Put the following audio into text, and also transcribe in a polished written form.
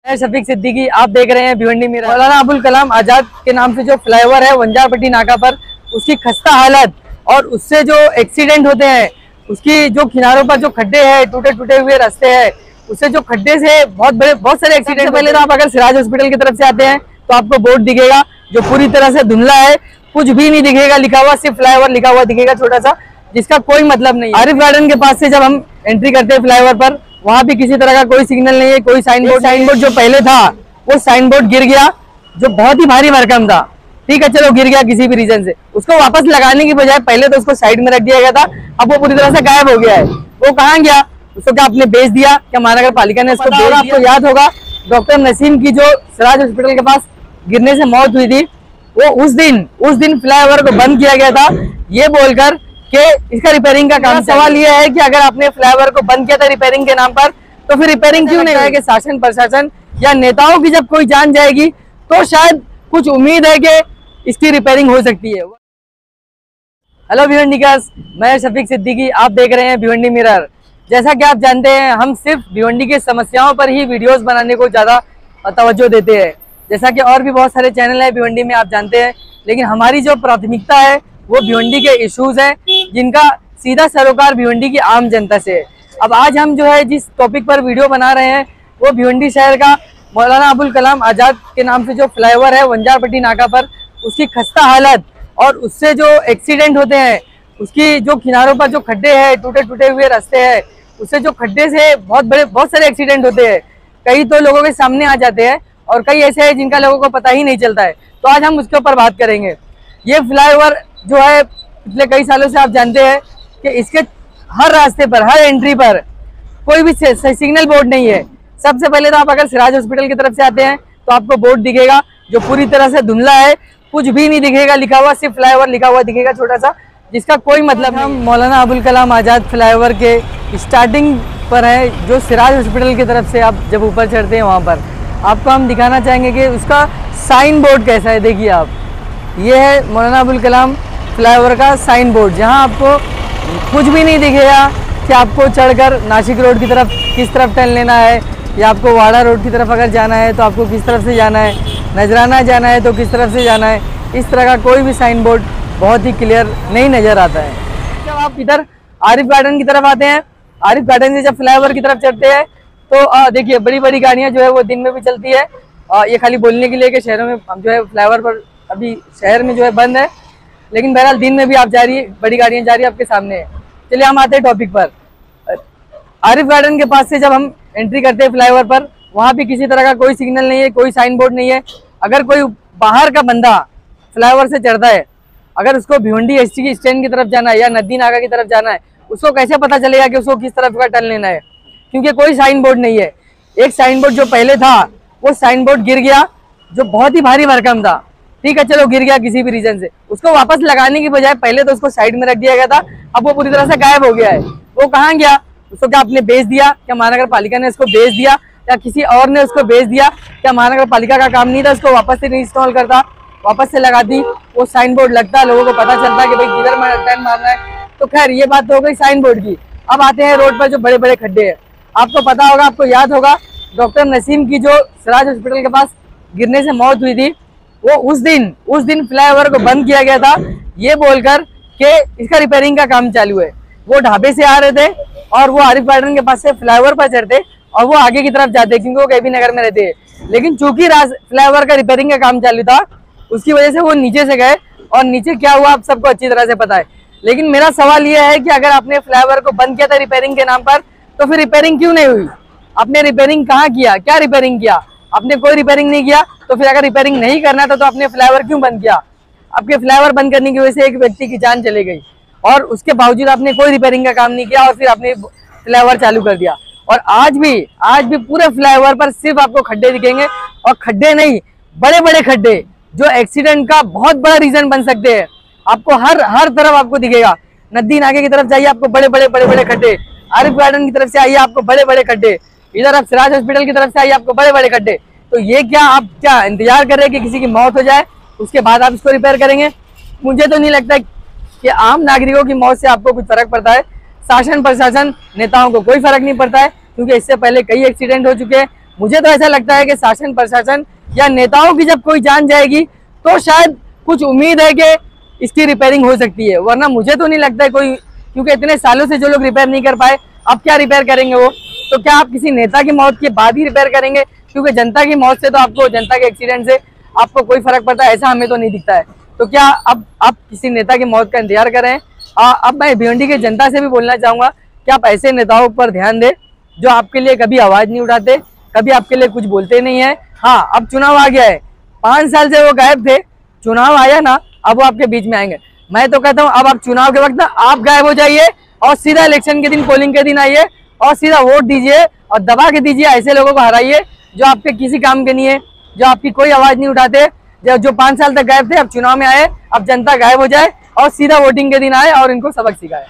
मैं शफीक सिद्दीकी, आप देख रहे हैं भिवंडी में मौलाना अबुल कलाम आजाद के नाम से जो फ्लाईओवर है वंजारपट्टी नाका पर, उसकी खस्ता हालत और उससे जो एक्सीडेंट होते हैं, उसकी जो किनारों पर जो खड्डे हैं, टूटे टूटे हुए रास्ते हैं, उससे जो खड्डे से बहुत सारे एक्सीडेंट। पहले तो आप अगर सिराज हॉस्पिटल की तरफ से आते हैं तो आपको बोर्ड दिखेगा जो पूरी तरह से धुंधला है, कुछ भी नहीं दिखेगा लिखा हुआ, सिर्फ फ्लाईओवर लिखा हुआ दिखेगा छोटा सा, जिसका कोई मतलब नहीं। आरिफ गार्डन के पास से जब हम एंट्री करते हैं फ्लाईओवर पर, वहाँ भी किसी तरह का कोई सिग्नल नहीं है, कोई साइन बोर्ड जो पहले था वो साइन बोर्ड गिर गया, जो बहुत ही भारी भरकम था। ठीक है, चलो गिर गया किसी भी रीजन से, उसको वापस लगाने की बजाय पहले तो उसको साइड में रख दिया गया था, अब वो पूरी तरह से गायब हो गया है। वो कहाँ गया? उसको क्या आपने बेच दिया? क्या महानगर पालिका ने इसको बेच दिया? आपको याद होगा डॉक्टर नसीम की जो सिराज हॉस्पिटल के पास गिरने से मौत हुई थी, वो उस दिन फ्लाईओवर को बंद किया गया था ये बोलकर कि इसका रिपेयरिंग का काम। सवाल ये है कि अगर आपने फ्लाईओवर को बंद किया था रिपेयरिंग के नाम पर, तो फिर रिपेयरिंग क्यों नहीं है? कि शासन प्रशासन या नेताओं की जब कोई जान जाएगी तो शायद कुछ उम्मीद है कि इसकी रिपेयरिंग हो सकती है। हेलो भिवंडीकर्स, मैं शफीक सिद्दीकी, आप देख रहे हैं भिवंडी मिरर। जैसा कि आप जानते हैं, हम सिर्फ भिवंडी की समस्याओं पर ही वीडियोस बनाने को ज़्यादा तवज्जो देते हैं, जैसा कि और भी बहुत सारे चैनल है भिवंडी में, आप जानते हैं। लेकिन हमारी जो प्राथमिकता है वो भिवंडी के इश्यूज हैं, जिनका सीधा सरोकार भिवंडी की आम जनता से है। अब आज हम जो है जिस टॉपिक पर वीडियो बना रहे हैं वो भिवंडी शहर का मौलाना अबुल कलाम आजाद के नाम से जो फ्लाईओवर है वंजारपट्टी नाका पर, उसकी खस्ता हालत और उससे जो एक्सीडेंट होते हैं, उसकी जो किनारों पर जो खड्डे हैं, टूटे टूटे हुए रास्ते हैं, उससे जो खड्डे से बहुत सारे एक्सीडेंट होते हैं। कई तो लोगों के सामने आ जाते हैं और कई ऐसे हैं जिनका लोगों को पता ही नहीं चलता है। तो आज हम उसके ऊपर बात करेंगे। ये फ्लाईओवर जो है पिछले कई सालों से आप जानते हैं कि इसके हर रास्ते पर, हर एंट्री पर कोई भी सिग्नल बोर्ड नहीं है। सबसे पहले तो आप अगर सिराज हॉस्पिटल की तरफ से आते हैं तो आपको बोर्ड दिखेगा जो पूरी तरह से धुंधला है, कुछ भी नहीं दिखेगा लिखा हुआ, सिर्फ फ्लाईओवर लिखा हुआ दिखेगा छोटा सा, जिसका कोई मतलब नहीं। हम मौलाना अबुल कलाम आजाद फ्लाईओवर के स्टार्टिंग पर है, जो सिराज हॉस्पिटल की तरफ से आप जब ऊपर चढ़ते हैं वहाँ पर आपको हम दिखाना चाहेंगे कि उसका साइन बोर्ड कैसा है। देखिए आप, ये है मौलाना अबुल कलाम फ्लाईओवर का साइन बोर्ड, जहाँ आपको कुछ भी नहीं दिखेगा कि आपको चढ़कर नासिक रोड की तरफ किस तरफ टर्न लेना है, या आपको वाड़ा रोड की तरफ अगर जाना है तो आपको किस तरफ से जाना है, नजराना जाना है तो किस तरफ से जाना है। इस तरह का कोई भी साइन बोर्ड बहुत ही क्लियर नहीं नज़र आता है। जब आप इधर आरिफ गार्डन की तरफ आते हैं, आरिफ गार्डन से जब फ्लाईओवर की तरफ चढ़ते हैं तो देखिए बड़ी बड़ी गाड़ियाँ जो है वो दिन में भी चलती है। ये खाली बोलने के लिए कि शहरों में हम जो है फ्लाईओवर पर अभी शहर में जो है बंद है, लेकिन बहरहाल दिन में भी आप जा रही है, बड़ी गाड़ियाँ जा रही है आपके सामने है। चलिए हम आते हैं टॉपिक पर। आरिफ गार्डन के पास से जब हम एंट्री करते हैं फ्लाईओवर पर, वहाँ भी किसी तरह का कोई सिग्नल नहीं है, कोई साइन बोर्ड नहीं है। अगर कोई बाहर का बंदा फ्लाईओवर से चढ़ता है, अगर उसको भिवंडी एसटी की स्टैंड की तरफ जाना है या नदी नाका की तरफ जाना है, उसको कैसे पता चलेगा कि उसको किस तरफ का टर्न लेना है? क्योंकि कोई साइन बोर्ड नहीं है। एक साइन बोर्ड जो पहले था वो साइन बोर्ड गिर गया, जो बहुत ही भारी भरकम था। ठीक है, चलो गिर गया किसी भी रीजन से, उसको वापस लगाने की बजाय पहले तो उसको साइड में रख दिया गया था, अब वो पूरी तरह से गायब हो गया है। वो कहाँ गया? उसको क्या आपने बेच दिया? क्या महानगर पालिका ने इसको बेच दिया या किसी और ने उसको बेच दिया? क्या महानगर पालिका का काम नहीं था उसको वापस से इंस्टॉल करता, वापस से लगाती, वो साइन बोर्ड लगता, लोगों को पता चलता कि भाई किधर टर्न मारना है? तो खैर ये बात तो हो गई साइन बोर्ड की। अब आते हैं रोड पर जो बड़े बड़े खड्डे हैं। आपको पता होगा, आपको याद होगा डॉक्टर नसीम की जो सिराज हॉस्पिटल के पास गिरने से मौत हुई थी, वो उस दिन फ्लाईओवर को बंद किया गया था ये बोलकर कि इसका रिपेयरिंग का काम चालू है। वो ढाबे से आ रहे थे और वो आरिफ गार्डन के पास से फ्लाईओवर पर चढ़ते और वो आगे की तरफ जाते, क्योंकि वो KB नगर में रहते हैं। लेकिन चूंकि फ्लाईओवर का रिपेयरिंग का काम चालू था, उसकी वजह से वो नीचे से गए, और नीचे क्या हुआ आप सबको अच्छी तरह से पता है। लेकिन मेरा सवाल यह है कि अगर आपने फ्लाईओवर को बंद किया था रिपेयरिंग के नाम पर, तो फिर रिपेयरिंग क्यों नहीं हुई? आपने रिपेयरिंग कहाँ किया? क्या रिपेयरिंग किया? आपने कोई रिपेयरिंग नहीं किया। तो फिर अगर रिपेयरिंग नहीं करना था तो आपने फ्लाईओवर क्यों बंद किया? आपके फ्लाईओवर बंद करने की वजह से एक व्यक्ति की जान चली गई, और उसके बावजूद आपने कोई रिपेयरिंग का काम नहीं किया और फिर आपने फ्लाईओवर चालू कर दिया। और आज भी पूरे फ्लाईओवर पर सिर्फ आपको खड्डे दिखेंगे, और खड्डे नहीं, बड़े बड़े खड्डे जो एक्सीडेंट का बहुत बड़ा रीजन बन सकते हैं। आपको हर तरफ आपको दिखेगा। नदी नाके की तरफ जाइए आपको बड़े बड़े खड्डे, आरिफ गार्डन की तरफ से आइए आपको बड़े बड़े खड्डे, इधर आप सिराज हॉस्पिटल की तरफ से आइए आपको बड़े बड़े खड्डे। तो ये क्या आप इंतजार कर रहे हैं कि किसी की मौत हो जाए उसके बाद आप इसको रिपेयर करेंगे? मुझे तो नहीं लगता कि आम नागरिकों की मौत से आपको कुछ फर्क पड़ता है। शासन प्रशासन नेताओं को कोई फर्क नहीं पड़ता है, क्योंकि इससे पहले कई एक्सीडेंट हो चुके हैं। मुझे तो ऐसा लगता है कि शासन प्रशासन या नेताओं की जब कोई जान जाएगी तो शायद कुछ उम्मीद है कि इसकी रिपेयरिंग हो सकती है, वरना मुझे तो नहीं लगता है कोई, क्योंकि इतने सालों से जो लोग रिपेयर नहीं कर पाए अब क्या रिपेयर करेंगे वो। तो क्या आप किसी नेता की मौत के बाद ही रिपेयर करेंगे? क्योंकि जनता की मौत से तो आपको, जनता के एक्सीडेंट से आपको कोई फर्क पड़ता है ऐसा हमें तो नहीं दिखता है। तो क्या अब आप किसी नेता की मौत का इंतजार कर रहे हैं? अब मैं भिवंडी की जनता से भी बोलना चाहूंगा कि आप ऐसे नेताओं पर ध्यान दें जो आपके लिए कभी आवाज नहीं उठाते, कभी आपके लिए कुछ बोलते नहीं है। हाँ, अब चुनाव आ गया है, 5 साल से वो गायब थे, चुनाव आया ना, अब वो आपके बीच में आएंगे। मैं तो कहता हूँ अब आप चुनाव के वक्त ना आप गायब हो जाइए और सीधा इलेक्शन के दिन, पोलिंग के दिन आइए और सीधा वोट दीजिए और दबा के दीजिए, ऐसे लोगों को हराइए जो आपके किसी काम के नहीं है, जो आपकी कोई आवाज नहीं उठाते, जो 5 साल तक गायब थे, अब चुनाव में आए, अब जनता गायब हो जाए और सीधा वोटिंग के दिन आए और इनको सबक सिखाए।